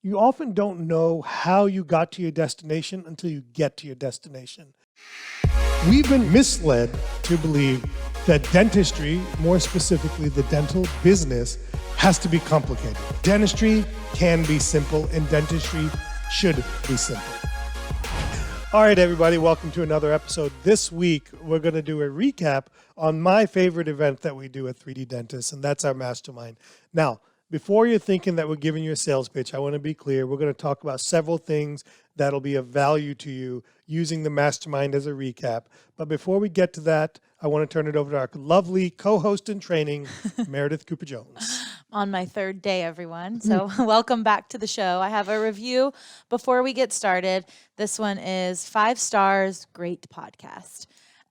You often don't know how you got to your destination until you get to your destination. We've been misled to believe that dentistry, more specifically the dental business, has to be complicated. Dentistry can be simple, and dentistry should be simple. All right, everybody, welcome to another episode. This week, we're going to do a recap on my favorite event that we do at 3D Dentists, and that's our Mastermind. Now, before you're thinking that we're giving you a sales pitch, I want to be clear. We're going to talk about several things that'll be of value to you using the Mastermind as a recap. But before we get to that, I want to turn it over to our lovely co-host in training, Meredith Cooper-Jones. On my third day, everyone. So welcome back to the show. I have a review before we get started. This one is 5 stars, great podcast.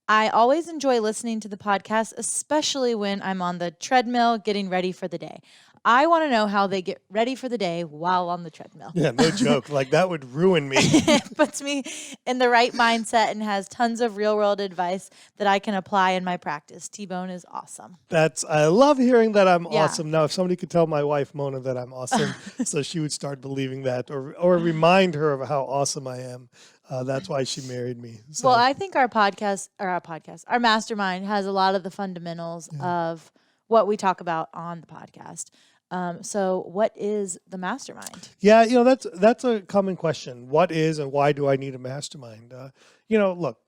I always enjoy listening to the podcast, especially when I'm on the treadmill getting ready for the day. I want to know how they get ready for the day while on the treadmill. Yeah, no joke. Like, that would ruin me. It puts me in the right mindset and has tons of real-world advice that I can apply in my practice. TBONE is awesome. I love hearing that I'm awesome. Now, if somebody could tell my wife, Mona, that I'm awesome, so she would start believing that, or remind her of how awesome I am. That's why she married me. So. Well, I think our Mastermind has a lot of the fundamentals of what we talk about on the podcast. So what is the Mastermind? Yeah, that's a common question. What is and why do I need a mastermind? Look,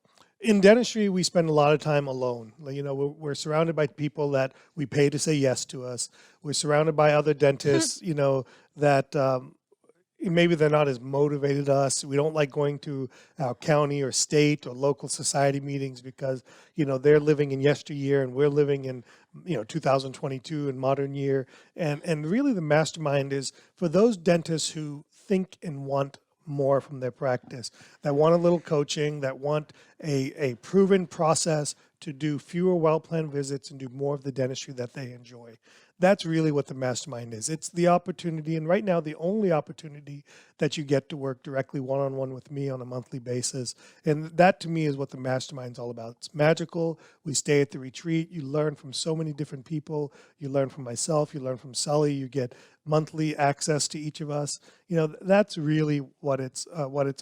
in dentistry, we spend a lot of time alone. We're surrounded by people that we pay to say yes to us. We're surrounded by other dentists, that maybe they're not as motivated as us. We don't like going to our county or state or local society meetings because, they're living in yesteryear and we're living in, 2022 in modern year. And really the Mastermind is for those dentists who think and want more from their practice, that want a little coaching, that want a proven process to do fewer well-planned visits and do more of the dentistry that they enjoy. That's really what the Mastermind is. It's the opportunity, and right now the only opportunity that you get to work directly one-on-one with me on a monthly basis. And that to me is what the Mastermind's all about. It's magical. We stay at the retreat. You learn from so many different people. You learn from myself. You learn from Sully. You get monthly access to each of us. That's really what it's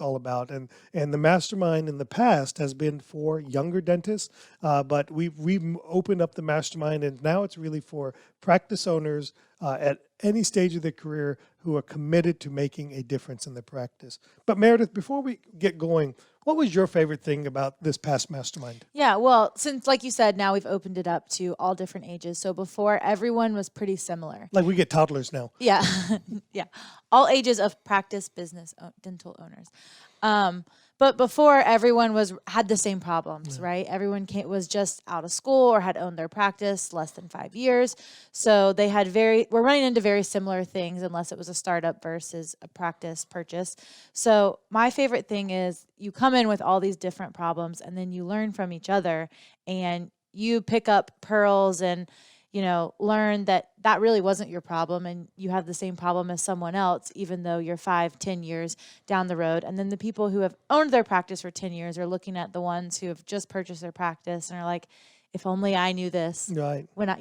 all about. And the Mastermind in the past has been for younger dentists, but we've opened up the Mastermind, and now it's really for practice owners at any stage of their career who are committed to making a difference in their practice. But Meredith, before we get going, what was your favorite thing about this past Mastermind? Yeah, well, since, like you said, now we've opened it up to all different ages. So before, everyone was pretty similar. Like we get toddlers now. Yeah, yeah. All ages of practice, business, dental owners. But before, everyone had the same problems, right? Everyone was just out of school or had owned their practice less than 5 years. So they we're running into very similar things unless it was a startup versus a practice purchase. So my favorite thing is you come in with all these different problems and then you learn from each other and you pick up pearls and learn that really wasn't your problem and you have the same problem as someone else, even though you're 5-10 years down the road. And then the people who have owned their practice for 10 years are looking at the ones who have just purchased their practice and are like, if only I knew this. Right. When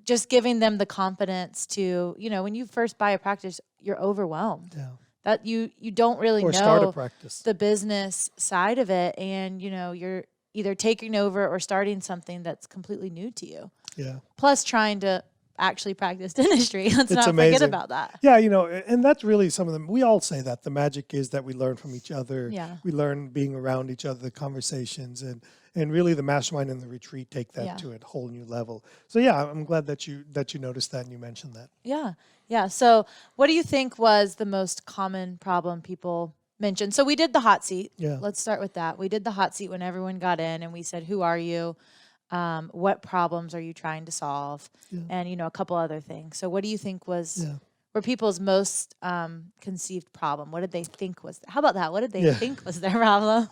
just giving them the confidence to, when you first buy a practice, you're overwhelmed. Yeah. That you don't really know start a practice. The business side of it. And, you're either taking over or starting something that's completely new to you. Yeah. Plus trying to actually practice dentistry. Let's not amazing. forget about that. Yeah, and that's really some of them. We all say that. The magic is that we learn from each other. Yeah. We learn being around each other, the conversations, and really the Mastermind and the retreat take that to a whole new level. So yeah, I'm glad that you noticed that and you mentioned that. Yeah. Yeah. So what do you think was the most common problem people mentioned? So we did the hot seat. Yeah. Let's start with that. We did the hot seat when everyone got in and we said, who are you? What problems are you trying to solve? Yeah. And, a couple other things. So what do you think were people's most conceived problem? What did they think was, how about that? What did they think was their problem?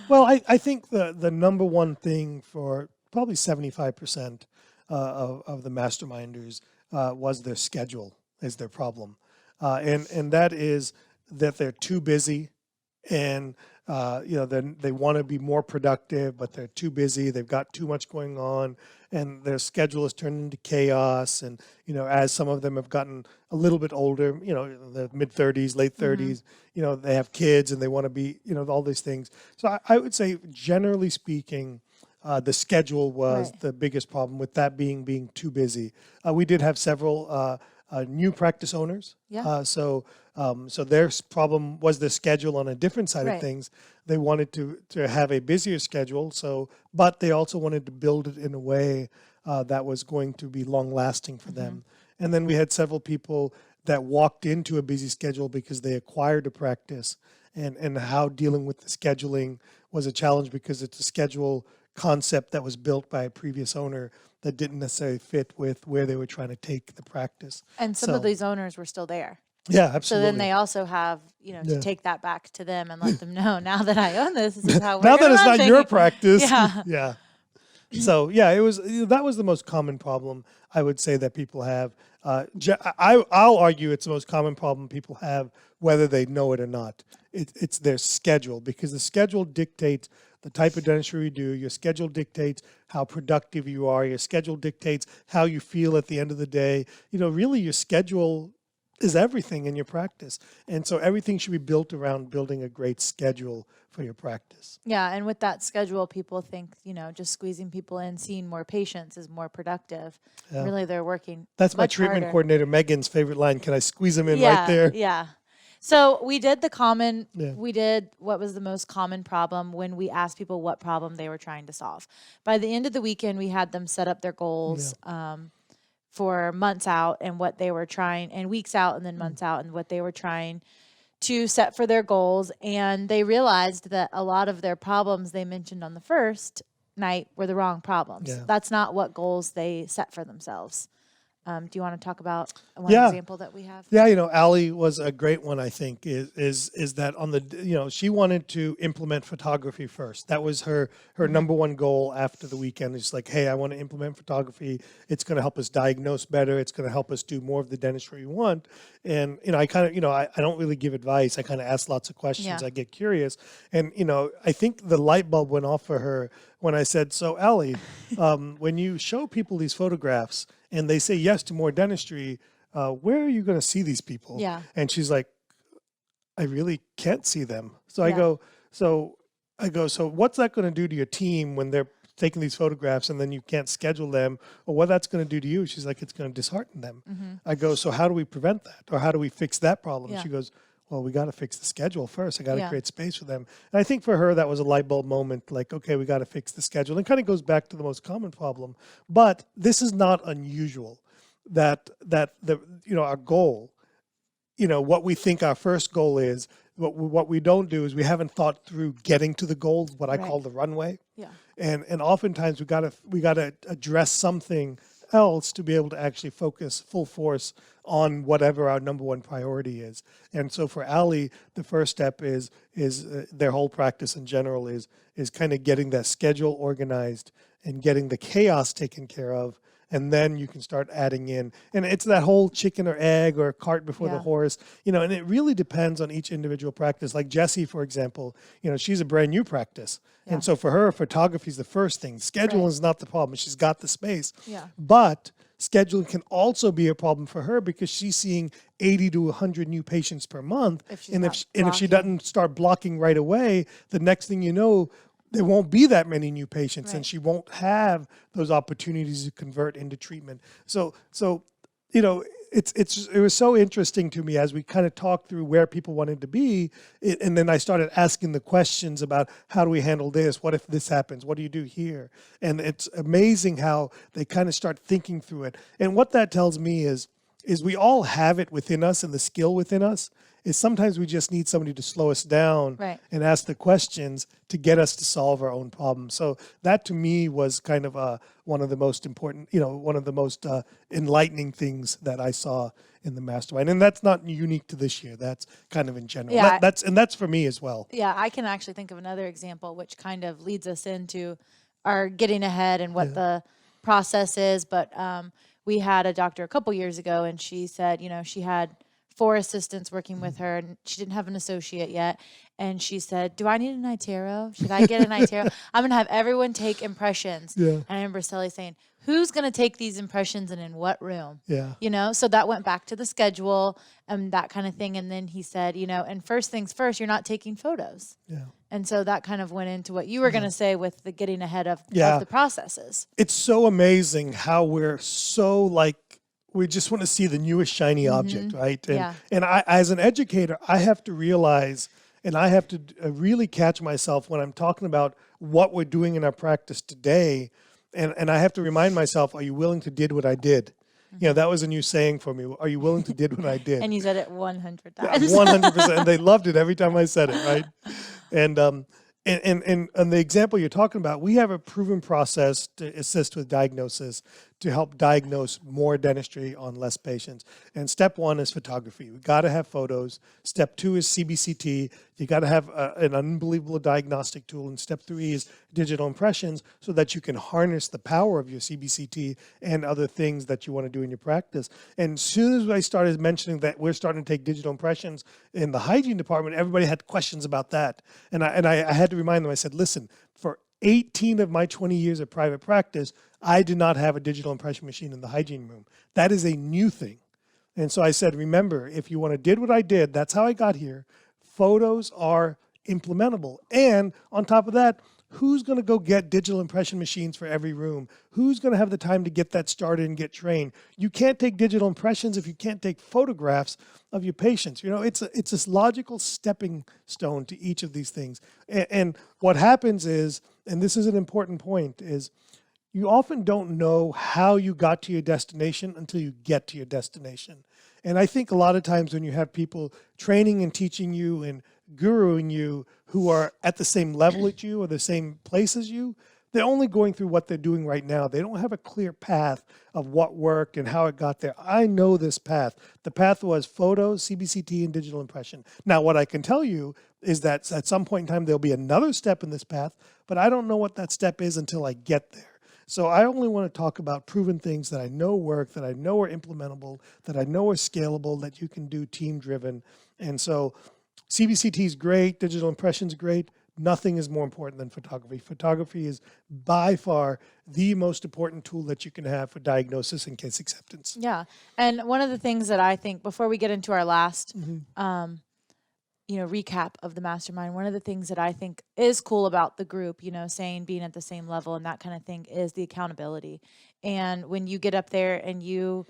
Well, I think the number one thing for probably 75% of the Masterminders was their schedule is their problem. And that is that they're too busy and Then they want to be more productive, but they're too busy. They've got too much going on, and their schedule is turned into chaos. And as some of them have gotten a little bit older, the mid-30s, late 30s, they have kids and they want to be, all these things. So I would say, generally speaking, the schedule was Right. the biggest problem, with that being too busy. We did have several new practice owners. Yeah. So their problem was the schedule on a different side of Right. things. They wanted to have a busier schedule, but they also wanted to build it in a way that was going to be long lasting for them. And then we had several people that walked into a busy schedule because they acquired a practice, and how dealing with the scheduling was a challenge because it's a schedule concept that was built by a previous owner that didn't necessarily fit with where they were trying to take the practice. And some of So- these owners were still there. Yeah, So absolutely. then they also have, to Yeah. take that back to them and let them know, now that I own this is how we're Now that gonna it's run not your things. practice. Yeah. Yeah. So yeah, that was the most common problem I would say that people have. I'll argue it's the most common problem people have, whether they know it or not. It's their schedule, because the schedule dictates the type of dentistry you do. Your schedule dictates how productive you are. Your schedule dictates how you feel at the end of the day. Really your schedule is everything in your practice. And so everything should be built around building a great schedule for your practice. Yeah, and with that schedule, people think, just squeezing people in, seeing more patients is more productive. Yeah. Really, they're working That's my much treatment harder. coordinator, Megan's favorite line. Can I squeeze them in Yeah, right there? yeah. So we did Yeah. we did what was the most common problem when we asked people what problem they were trying to solve. By the end of the weekend, we had them set up their goals for months out and what they were trying, and weeks out and then months out, and what they were trying to set for their goals. And they realized that a lot of their problems they mentioned on the first night were the wrong problems. Yeah. That's not what goals they set for themselves. Do you want to talk about one Yeah. example that we have? Yeah, Allie was a great one, I think, is that on the, she wanted to implement photography first. That was her number one goal after the weekend. It's like, hey, I want to implement photography. It's going to help us diagnose better. It's going to help us do more of the dentistry we want. And, I kind of, I don't really give advice. I kind of ask lots of questions. Yeah. I get curious. And, I think the light bulb went off for her when I said, so Allie, when you show people these photographs and they say yes to more dentistry, where are you going to see these people? Yeah. And she's like, I really can't see them. So Yeah. I go, so what's that going to do to your team when they're taking these photographs and then you can't schedule them, or what that's going to do to you? She's like, it's going to dishearten them. I go, so how do we prevent that? Or how do we fix that problem? Yeah. She goes, well, we got to fix the schedule first. I got to Yeah. create space for them. And I think for her, that was a light bulb moment. Like, okay, we got to fix the schedule. And it kind of goes back to the most common problem. But this is not unusual that our goal, what we think our first goal is, what we don't do is we haven't thought through getting to the goal, what I call the runway. Yeah. And oftentimes we gotta address something else to be able to actually focus full force on whatever our number one priority is. And so for Allie, the first step is their whole practice in general is kind of getting that schedule organized and getting the chaos taken care of. And then you can start adding in. And it's that whole chicken or egg or cart before the Yeah. horse, and it really depends on each individual practice. Like Jessie, for example, she's a brand new practice. Yeah. And so for her, photography is the first thing. Schedule Right. is not the problem. She's got the space. Yeah. But scheduling can also be a problem for her because she's seeing 80 to 100 new patients per month. If she's and not if she blocking. doesn't start blocking right away, the next thing you know, there won't be that many new patients, and Right. she won't have those opportunities to convert into treatment. So it was so interesting to me as we kind of talked through where people wanted to be, and then I started asking the questions about how do we handle this? What if this happens? What do you do here? And it's amazing how they kind of start thinking through it. And what that tells me is we all have it within us, and the skill within us is sometimes we just need somebody to slow us down Right. and ask the questions to get us to solve our own problems. So that to me was kind of one of the most important, one of the most enlightening things that I saw in the Mastermind. And that's not unique to this year. That's kind of in general. Yeah. That's for me as well. Yeah, I can actually think of another example which kind of leads us into our getting ahead and what the process is. But we had a doctor a couple years ago, and she said, she had 4 assistants working with her, and she didn't have an associate yet. And she said, "Do I need an iTero? Should I get an iTero? I'm going to have everyone take impressions." Yeah. And I remember Sally saying, "Who's going to take these impressions and in what room?" Yeah. You know, so that went back to the schedule and that kind of thing. And then he said, you know, and first things first, you're not taking photos. Yeah. And so that kind of went into what you were going to say with the getting ahead of Yeah. the processes. It's so amazing how we're so like, we just want to see the newest shiny object, right? And, Yeah. and I, as an educator, I have to realize, and I have to really catch myself when I'm talking about what we're doing in our practice today. And I have to remind myself, are you willing to did what I did? You know, that was a new saying for me. Are you willing to did what I did? And you said it 100 times. 100%. And they loved it every time I said it, right? And the example you're talking about, we have a proven process to assist with diagnosis, to help diagnose more dentistry on less patients. And step 1 is photography. We got to have photos. Step 2 is CBCT. You got to have an unbelievable diagnostic tool. And step 3 is digital impressions, so that you can harness the power of your CBCT and other things that you want to do in your practice. And as soon as I started mentioning that we're starting to take digital impressions in the hygiene department, everybody had questions about that. And I had to remind them, I said, listen, for 18 of my 20 years of private practice, I did not have a digital impression machine in the hygiene room. That is a new thing. And so I said, remember, if you want to did what I did, that's how I got here. Photos are implementable. And on top of that, who's going to go get digital impression machines for every room? Who's going to have the time to get that started and get trained? You can't take digital impressions if you can't take photographs of your patients. You know, it's this logical stepping stone to each of these things. And what happens is, and this is an important point, is you often don't know how you got to your destination until you get to your destination. And I think a lot of times when you have people training and teaching you and guruing you who are at the same level as you or the same place as you, they're only going through what they're doing right now. They don't have a clear path of what worked and how it got there. I know this path. The path was photos, CBCT, and digital impression. Now, what I can tell you is that at some point in time, there'll be another step in this path, but I don't know what that step is until I get there. So I only want to talk about proven things that I know work, that I know are implementable, that I know are scalable, that you can do team-driven. And so CBCT is great, digital impression is great. Nothing is more important than photography. Photography is by far the most important tool that you can have for diagnosis and case acceptance. Yeah. And one of the things that I think, before we get into our last recap of the mastermind, one of the things that I think is cool about the group, saying being at the same level and that kind of thing, is the accountability. And when you get up there and you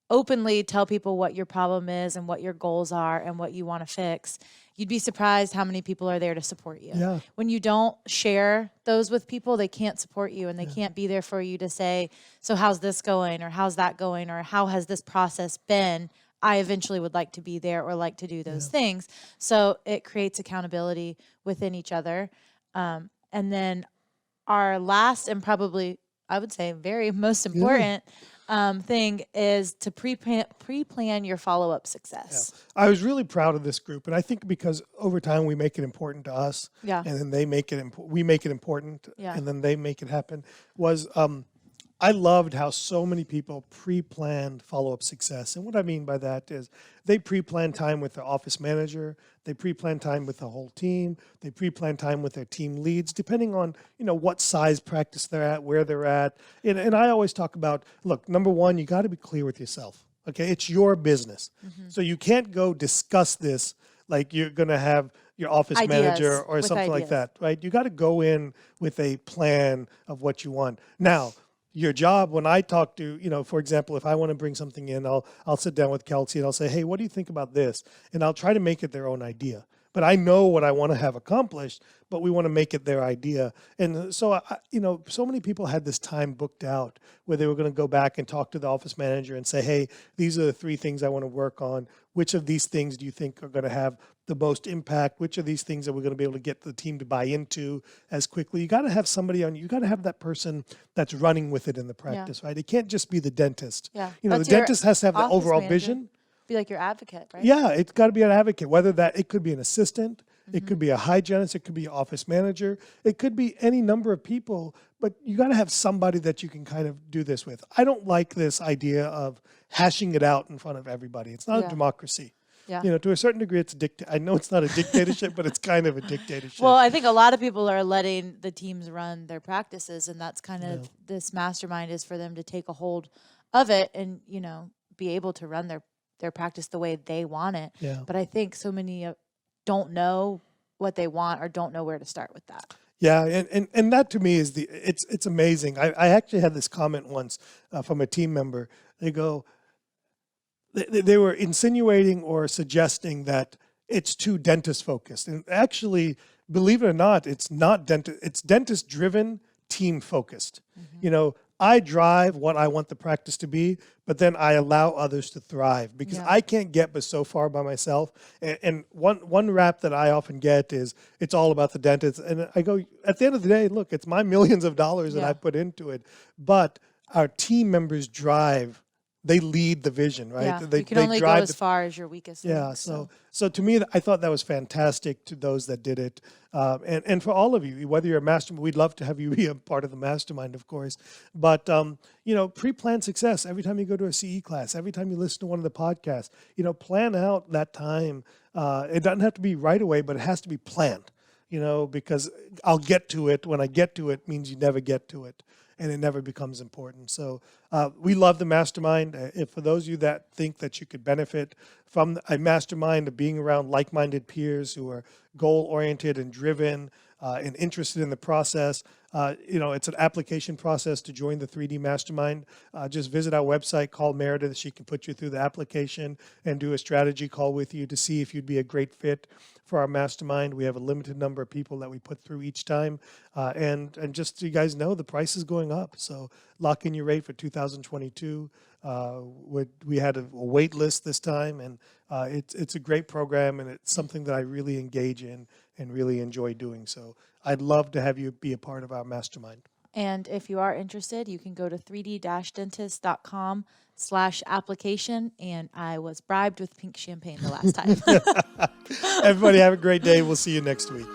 openly tell people what your problem is and what your goals are and what you want to fix, you'd be surprised how many people are there to support you. Yeah. When you don't share those with people, they can't support you and they can't be there for you to say, so how's this going, or how's that going, or how has this process been? I eventually would like to be there or like to do those things. So it creates accountability within each other. And then our last and probably, I would say, very most important thing is to pre-plan your follow-up success. Yeah. I was really proud of this group, and I think because over time we make it important to us, Yeah. and then they make it we make it important, Yeah. and then they make it happen. I loved how so many people pre-planned follow-up success. And what I mean by that is they pre-plan time with their office manager, they pre-plan time with the whole team, they pre-plan time with their team leads, depending on, what size practice they're at, where they're at. And I always talk about, look, number one, you got to be clear with yourself. Okay, it's your business. So you can't go discuss this like you're going to have your office manager or something like that, right? You got to go in with a plan of what you want. Now, your job, when I talk to, for example, if I want to bring something in, I'll sit down with Kelsey and I'll say, hey, what do you think about this? And I'll try to make it their own idea. But I know what I want to have accomplished, but we want to make it their idea. And so, so many people had this time booked out where they were going to go back and talk to the office manager and say, hey, these are the 3 things I want to work on. Which of these things do you think are going to have the most impact? Which of these things are we going to be able to get the team to buy into as quickly? You got to have somebody you got to have that person that's running with it in the practice, right? It can't just be the dentist. Yeah. The dentist has to have the office overall manager. vision. Be like your advocate, right? Yeah, it's got to be an advocate, whether it could be an assistant, it could be a hygienist, it could be an office manager, it could be any number of people, but you got to have somebody that you can kind of do this with. I don't like this idea of hashing it out in front of everybody. It's not a democracy. Yeah. To a certain degree, I know it's not a dictatorship, but it's kind of a dictatorship. Well, I think a lot of people are letting the teams run their practices, and that's kind of Yeah. this mastermind is for them to take a hold of it and, be able to run their practice the way they want it. Yeah. But I think so many don't know what they want or don't know where to start with that. Yeah, and that to me is it's amazing. I actually had this comment once from a team member. They go, they were insinuating or suggesting that it's too dentist focused, and actually, believe it or not, it's not dentist. It's dentist driven, team focused. I drive what I want the practice to be, but then I allow others to thrive because I can't get but so far by myself. And one rap that I often get is it's all about the dentist. And I go, at the end of the day, look, it's my millions of dollars that I put into it, but our team members drive. They lead the vision, right? Yeah, They you can only go drive as far as your weakest link. yeah, so to me, I thought that was fantastic to those that did it, and for all of you, whether you're a mastermind, we'd love to have you be a part of the mastermind, of course. But pre-plan success every time you go to a CE class, every time you listen to one of the podcasts. Plan out that time. It doesn't have to be right away, but it has to be planned. Because I'll get to it. When I get to it, means you never get to it. And it never becomes important. So we love the mastermind. If for those of you that think that you could benefit from a mastermind of being around like-minded peers who are goal-oriented and driven and interested in the process, it's an application process to join the 3D Mastermind. Just visit our website, call Meredith. She can put you through the application and do a strategy call with you to see if you'd be a great fit for our mastermind. We have a limited number of people that we put through each time. And just so you guys know, the price is going up. So lock in your rate for 2022. We had a wait list this time, and it's a great program, and it's something that I really engage in and really enjoy doing. So I'd love to have you be a part of our mastermind. And if you are interested, you can go to 3d-dentist.com/application. And I was bribed with pink champagne the last time. Everybody have a great day. We'll see you next week.